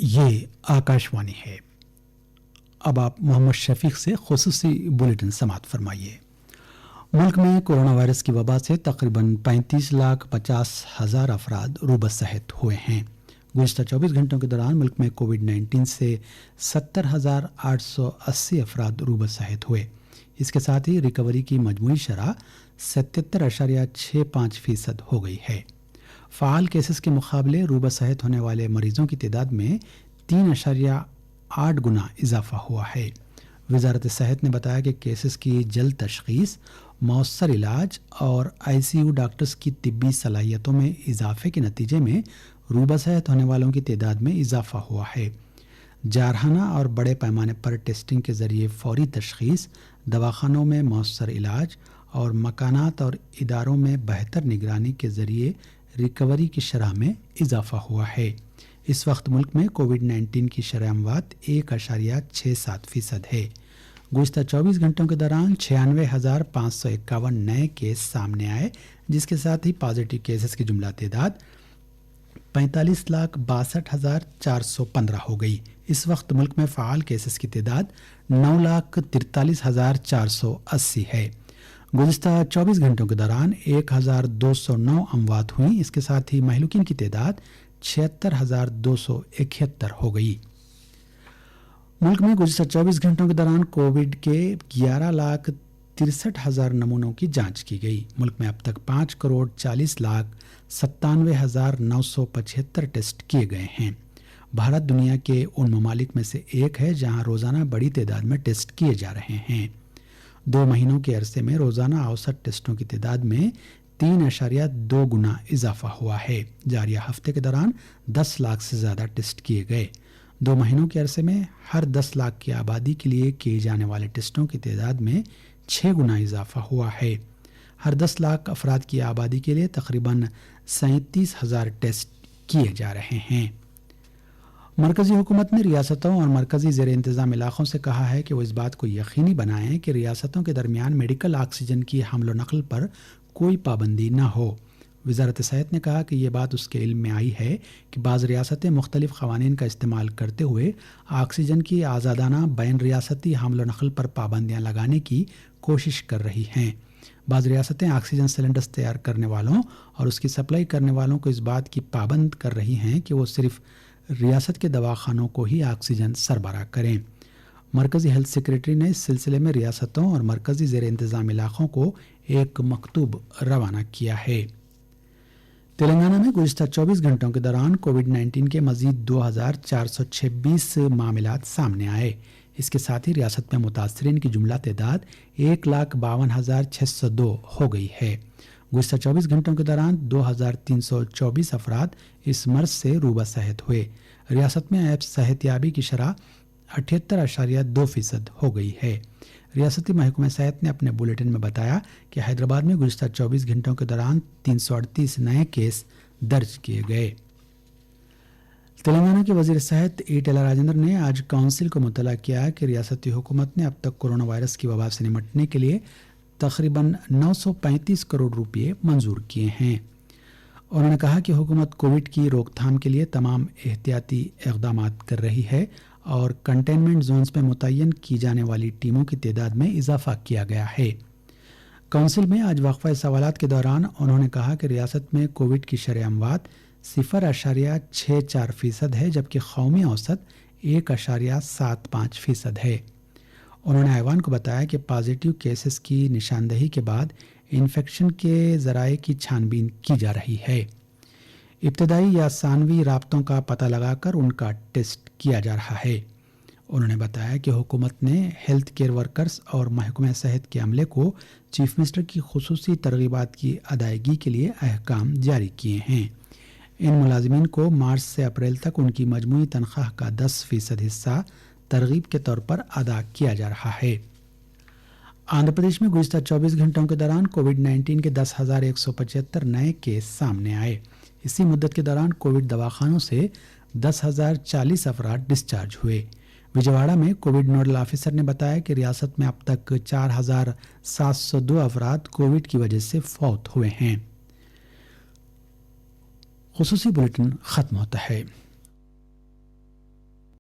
یہ آکاشوانی ہے۔ اب آپ محمد شفیق سے خصوصی بلیٹن سماعت فرمائیے۔ ملک میں کورونا وائرس کی وبا سے تقریباً 35,50,000 افراد روبہ صحت ہوئے ہیں۔ گزشتہ 24 گھنٹوں کے دوران ملک میں کووڈ 19 سے 70,880 افراد روبہ صحت ہوئے۔ اس کے ساتھ ہی ریکوری کی مجموعی شرح 77.65% ہو گئی ہے۔ فعال کیسز کے مقابلے روبہ صحت ہونے والے مریضوں کی تعداد میں 3.8 گنا اضافہ ہوا ہے۔ وزارت صحت نے بتایا کہ کیسز کی جلد تشخیص، مؤثر علاج اور ICU ڈاکٹرز کی طبی صلاحیتوں میں اضافے کے نتیجے میں روبہ صحت ہونے والوں کی تعداد میں اضافہ ہوا ہے۔ جارحانہ اور بڑے پیمانے پر ٹیسٹنگ کے ذریعے فوری تشخیص، دواخانوں میں مؤثر علاج اور مکانات اور اداروں میں بہتر نگرانی کے ذریعے ریکوری کی شرح میں اضافہ ہوا ہے۔ اس وقت ملک میں کووڈ 19 کی شرح اموات 1.67% ہے۔ گزشتہ 24 گھنٹوں کے دوران 96,551 نئے کیس سامنے آئے، جس کے ساتھ ہی پازیٹیو کیسز کی جملہ تعداد 45,62,415 ہو گئی۔ اس وقت ملک میں فعال کیسز کی تعداد 9,43,480 ہے۔ گزشتہ 24 گھنٹوں کے دوران 1,209 اموات ہوئیں۔ اس کے ساتھ ہی مہلوکین کی تعداد 76,271 ہو گئی۔ ملک میں گزشتہ 24 گھنٹوں کے دوران کووڈ کے 11,63,000 نمونوں کی جانچ کی گئی۔ ملک میں اب تک 5,97,975 ٹیسٹ کیے گئے ہیں۔ بھارت دنیا کے ان ممالک میں سے ایک ہے جہاں روزانہ بڑی تعداد میں ٹیسٹ کیے جا رہے ہیں۔ 2 مہینوں کے عرصے میں روزانہ اوسط ٹیسٹوں کی تعداد میں 3.2 گنا اضافہ ہوا ہے۔ جاریہ ہفتے کے دوران 10 لاکھ سے زیادہ ٹیسٹ کیے گئے۔ 2 مہینوں کے عرصے میں ہر 10 لاکھ کی آبادی کے لیے کیے جانے والے ٹیسٹوں کی تعداد میں 6 گنا اضافہ ہوا ہے۔ ہر 10 لاکھ افراد کی آبادی کے لیے تقریباً 37,000 ٹیسٹ کیے جا رہے ہیں۔ مرکزی حکومت نے ریاستوں اور مرکزی زیر انتظام علاقوں سے کہا ہے کہ وہ اس بات کو یقینی بنائیں کہ ریاستوں کے درمیان میڈیکل آکسیجن کی حمل و نقل پر کوئی پابندی نہ ہو۔ وزارت صحت نے کہا کہ یہ بات اس کے علم میں آئی ہے کہ بعض ریاستیں مختلف قوانین کا استعمال کرتے ہوئے آکسیجن کی آزادانہ بین ریاستی حمل و نقل پر پابندیاں لگانے کی کوشش کر رہی ہیں۔ بعض ریاستیں آکسیجن سلنڈرز تیار کرنے والوں اور اس کی سپلائی کرنے والوں کو اس بات کی پابند کر رہی ہیں کہ وہ صرف ریاست کے دواخانوں کو ہی آکسیجن سربراہ کریں۔ مرکزی ہیلتھ سیکریٹری نے اس سلسلے میں ریاستوں اور مرکزی زیر انتظام علاقوں کو ایک مکتوب روانہ کیا ہے۔ تلنگانہ میں گزشتہ 24 گھنٹوں کے دوران کووڈ 19 کے مزید 2,426 معاملات سامنے آئے۔ اس کے ساتھ ہی ریاست میں متاثرین کی جملہ تعداد 1,52,602 ہو گئی ہے۔ گزشتہ 24 گھنٹوں کے دوران 2,324 افراد اس مرض سے روبہ صحت ہوئے۔ ریاست میں اب صحت یابی کی شرح 78.2% ہو گئی ہے۔ ریاستی محکمہ صحت نے اپنے بلیٹن میں بتایا کہ حیدرآباد میں گزشتہ 24 گھنٹوں کے دوران 338 نئے کیس درج کیے گئے۔ تلنگانہ کے وزیر صحت ایٹلہ راجندر نے آج کونسل کو مطلع کیا کہ ریاستی حکومت نے اب تک کورونا وائرس کی وبا سے نمٹنے کے لیے تقریباً 935 کروڑ روپے منظور کیے ہیں۔ انہوں نے کہا کہ حکومت کووڈ کی روک تھام کے لیے تمام احتیاطی اقدامات کر رہی ہے اور کنٹینمنٹ زونز میں متعین کی جانے والی ٹیموں کی تعداد میں اضافہ کیا گیا ہے۔ کونسل میں آج وقفہ سوالات کے دوران انہوں نے کہا کہ ریاست میں کووڈ کی شرح اموات 0.64% ہے، جبکہ قومی اوسط 1.75% ہے۔ انہوں نے ایوان کو بتایا کہ پازیٹیو کیسز کی نشاندہی کے بعد انفیکشن کے ذرائع کی چھان بین کی جا رہی ہے۔ ابتدائی یا ثانوی رابطوں کا پتہ لگا کر ان کا ٹیسٹ کیا جا رہا ہے۔ انہوں نے بتایا کہ حکومت نے ہیلتھ کیئر ورکرز اور محکمہ صحت کے عملے کو چیف منسٹر کی خصوصی ترغیبات کی ادائیگی کے لیے احکام جاری کیے ہیں۔ ان ملازمین کو مارچ سے اپریل تک ان کی مجموعی تنخواہ کا 10% حصہ ترغیب کے طور پر ادا کیا جا رہا ہے۔ آندھرا پردیش میں گزشتہ 24 گھنٹوں کے دوران کووڈ 19 کے 10,175 نئے کیس سامنے آئے۔ اسی مدت کے دوران کووڈ دواخانوں سے 10,040 افراد ڈسچارج ہوئے۔ وجےواڑہ میں کووڈ نوڈل آفیسر نے بتایا کہ ریاست میں اب تک 4,702 افراد کووڈ کی وجہ سے فوت ہوئے ہیں۔ خصوصی بلیٹن ختم ہوتا ہے۔